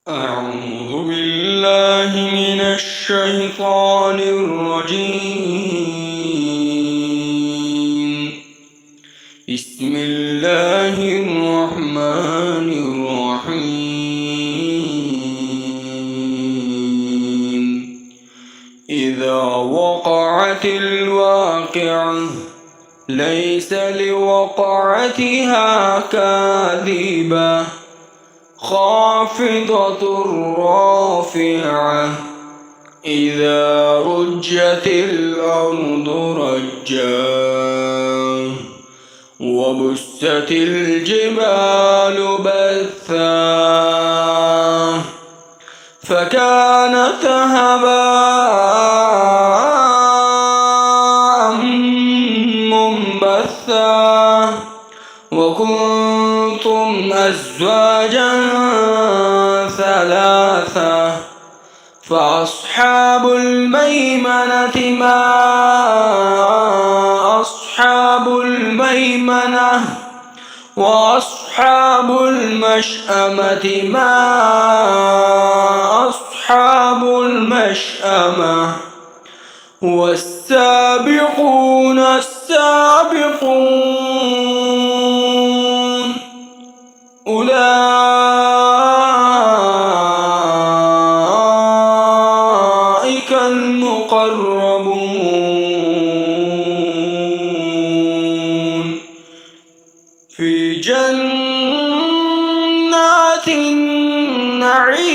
أعوذ بالله من الشيطان الرجيم. بسم الله الرحمن الرحيم. إذا وقعت الواقعة ليس لوقعتها كاذبة خافضة رافعة إذا رجت الأرض رجا وبست الجبال بثا فكانت هباء منبثا وكنتم أزواجا ثلاثة فأصحاب الميمنة ما أصحاب الميمنة وأصحاب المشأمة ما أصحاب المشأمة والسابقون السابقون أولئك المقربون في جنات النعيم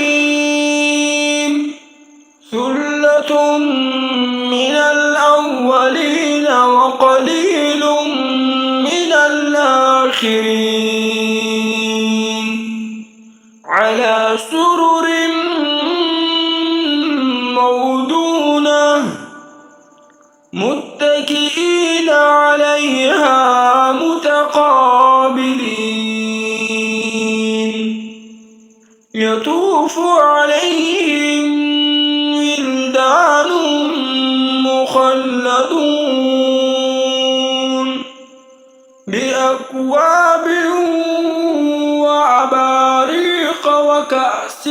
ثلة من الأولين وقليل من الآخرين على سرر موضونة متكئين عليها متقابلين يطوف عليهم ولدان مخلدون بأكواب وأباريق وكأس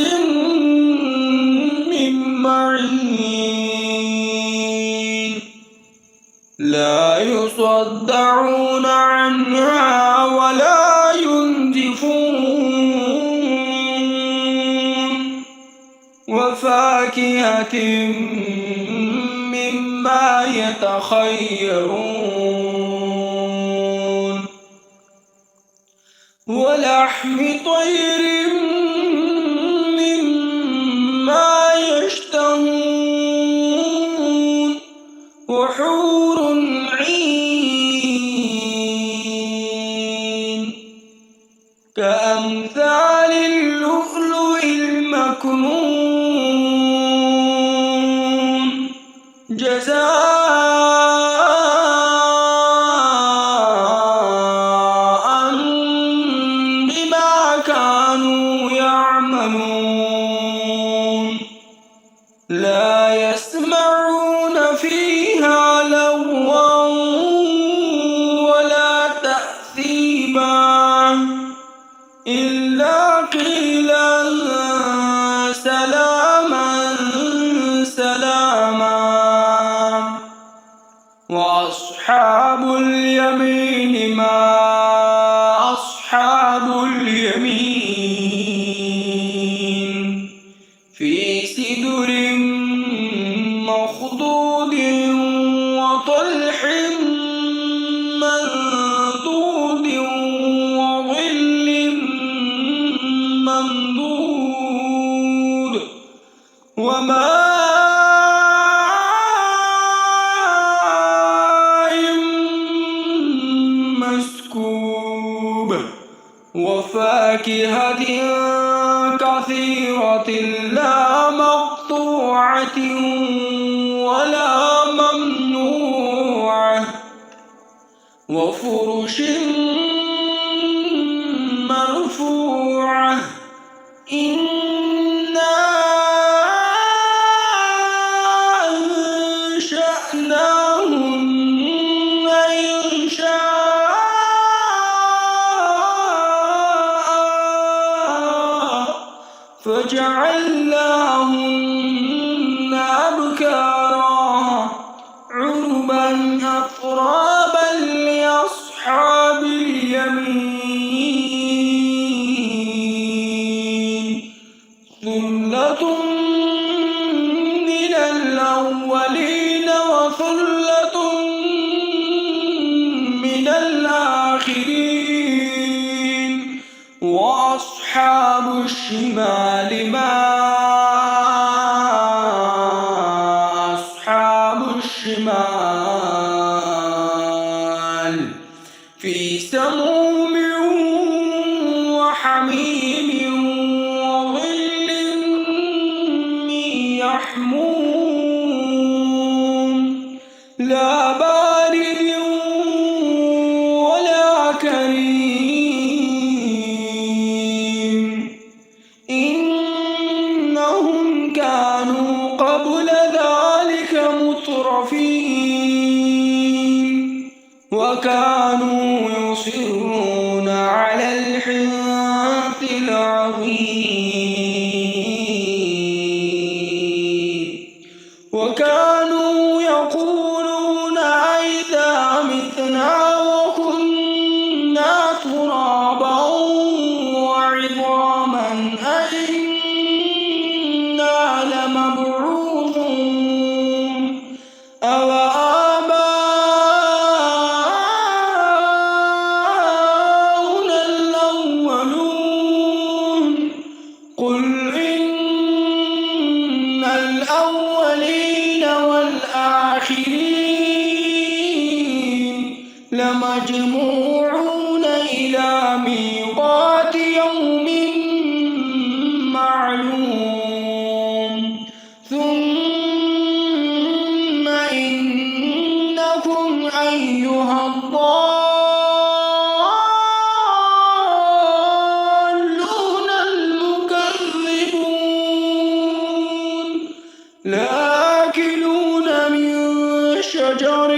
من معين لا يصدعون عنها ولا ينزفون وفاكهة مما يتخيرون ولحم طير مما يشتهون وحور عين كأمثال اللؤلؤ المكنون جزاء بما كانوا يعملون لا يسمعون فيها لغوا ولا تأثيما إلا قيلا سلاما سلاما وأصحاب اليمين ما أصحاب اليمين في سدر مخضود وطلح منضود وظل ممدود وماء مسكوب وفاكهة كثيرة لا مقطوعة ولا ممنوعة وفرش مرفوعة إنا أنشأناهن إنشاء فجعلناهن أبكارا عربا أترابا لأصحاب اليمين ثلة من الأولين وثلة من الآخرين وأصحاب الشمال ما أصحاب الشمال في سموم وحميم وظل من يحموم لا بارد ولا كريم إنهم كانوا قبل ذلك مترفين وكانوا يصرون على الحنث العظيم وكانوا يقولون أئذا متنا وكنا ترابا وعظاما أئنا لمبعوثون أوآباؤنا الأولون قل إن الأولين والآخرين لمجموعون إلى ميقات يوم معلوم ثم إنكم أيها الضالون المكذبون لآكلون من شجر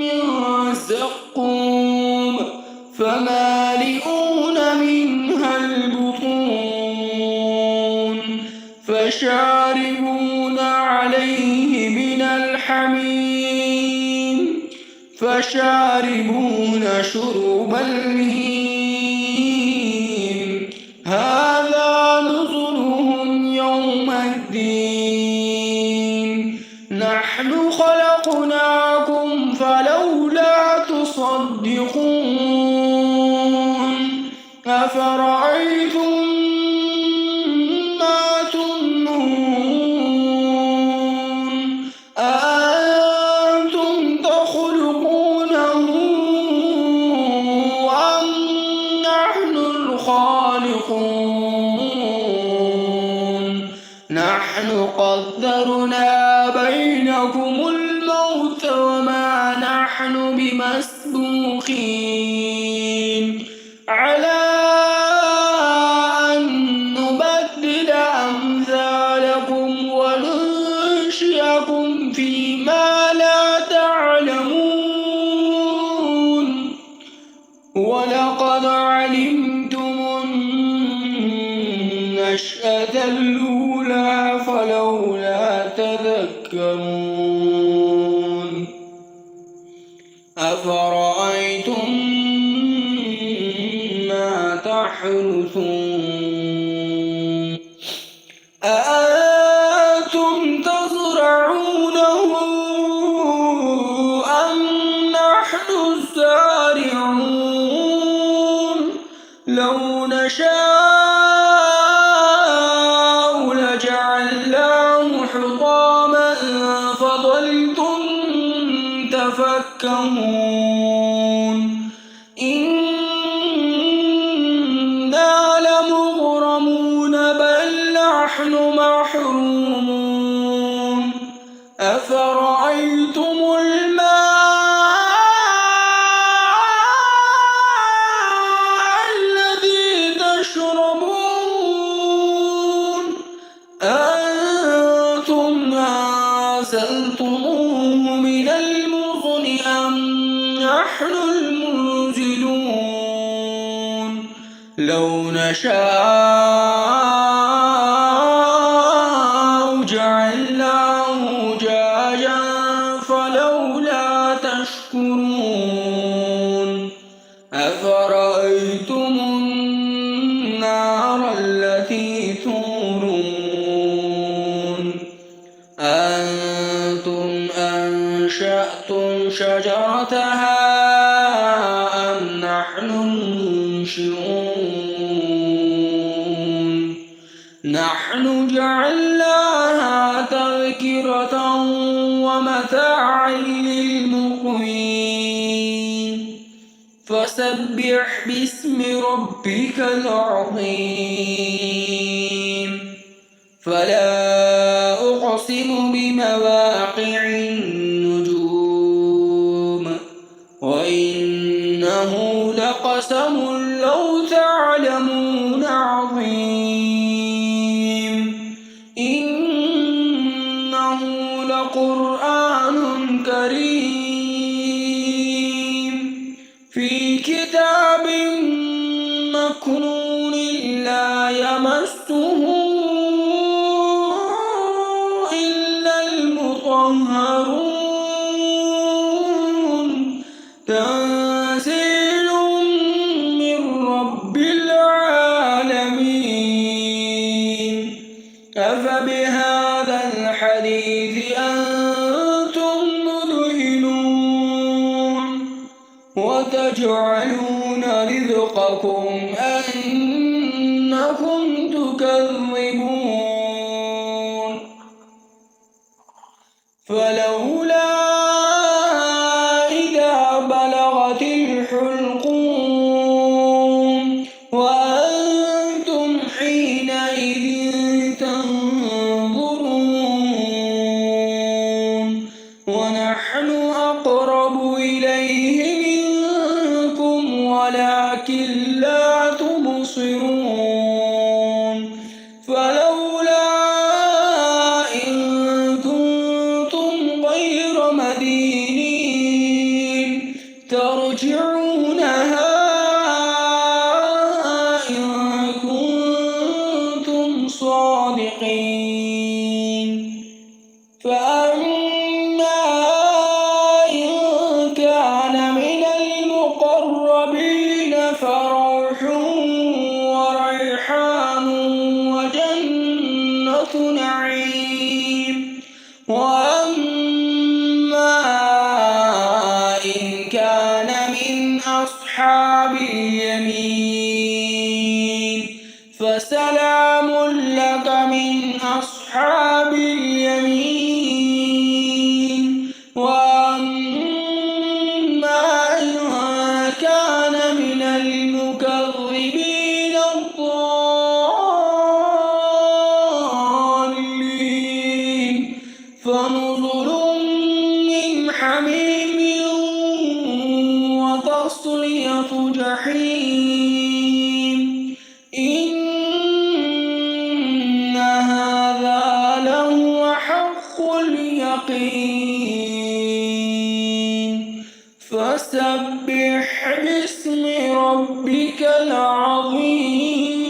من زقوم فمالئون منها البطون فشاربون عليه من الحميم فشاربون شرب الهيم هذا نزلهم يوم الدين نحن خلقناكم فلولا تصدقون أفرأيتم ما تمنون أأنتم تخلقونه أم نحن الخالقون نحن قدرنا بينكم الموت وما نحن بمسبوقين على أن نبدل أمثالكم وننشئكم فيما لا تعلمون ولقد علمتم النشأة الأولى فلولا تذكرون أفرأيتم ما تحرثون أأنتم تزرعونه أم نحن الزارعون لو نشاء لجعلناه حطاما فظلتم تفكهون إنا لمغرمون بل نحن محرومون أفرأيتم الماء الذي تشربون أنتم أنزلتموه من المزن أم نحن المنزلون لو نشاء نحن جعلناها تذكرة ومتاعا للمقوين فسبح باسم ربك العظيم فلا أقسم بمواقع النجوم وإنه لقسم لو تعلمون عظيم إنه لقرآن كريم في كتاب مكنون لا يمسه إلا المطهرون تنزيل من رب العالمين أفبهذا الحديث أنتم مدهنون وتجعلون رزقكم أنكم تكذبون فلولا إذا بلغت الحلقوم وأنتم حينئذ تنظرون ونحن أقرب إليه منكم ولكن لا تبصرون فلولا إن كنتم غير مدينين ترجعونها إن كنتم صادقين فأما إن كان من المقربين فروح وريحان وجنة نعيم وأما إن كان من أصحاب اليمين فسلام لك من أصحاب اليمين وأما إن كان من المكذبين الضالين فنزل من حميم وتصلية جحيم إن هذا لهو حق اليقين فسبح باسم ربك العظيم